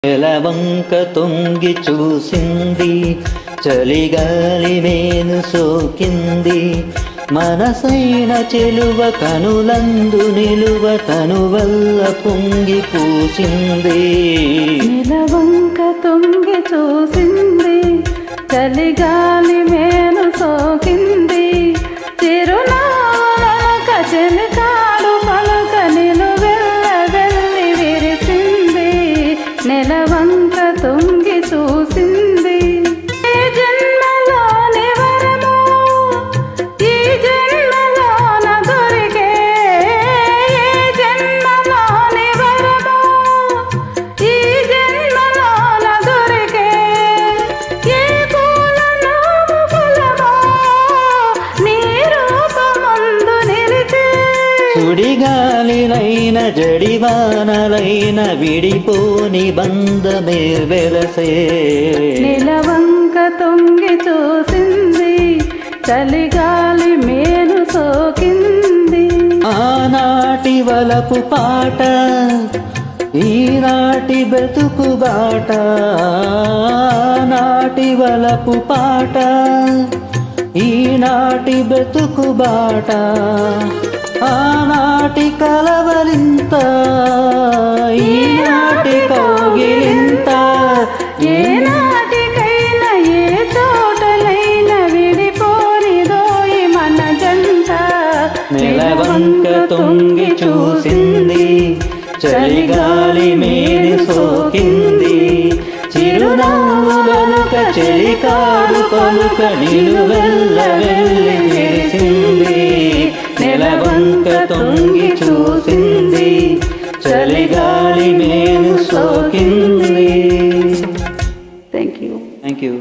నెలవంక తొంగి చూసింది, చలిగాలి మేను సోకింది. మనసైన చెలువ కనులందు నిలువ తనువల్ల పొంగి పూసింది. నెలవంక తొంగి చూసింది, చలిగాలి మేను సోకింది. చిరునవ్వులొక చెలికాడు పలుక నిలువెల్ల వెళ్ళి విరిసింది. నెలవంక తొంగి చూసింది. ఈ జన్మలోని వరము ఈ జన్మలోన దొరికే, ఈ జన్మలోని వరము ఈ జన్మలోన దొరికే. ఏ పూలను కులమో నీ రూపమందు నిలిచే. సుడిగాలిలైన జడివానలైన విడిపోని బంధమే వెలసే. నెలవంక తొంగి చూసింది, చలిగాలి మేను సోకింది. ఆనాటి వలపు పాట ఈనాటి బ్రతుకు బాట. ఆనాటి వలపు పాట ఈనాటి బ్రతుకు బాట. ఆనాటి కలవరింత ఈనాటి కౌగిలింత. ఏనాటికైనా ఏ చోటలైనా విడిపోనిదోయి మన జంట. నెలవంక తొంగి చూసింది, చలిగాలి మేను సోకింది. చిరునవ్వులొక చెలికాడు పలుక నిలువెల్ల వెళ్ళి విరిసింది. నెలవంక తొంగి చూసింది, చలిగాలి మేను సోకింది. Thank you. Thank you.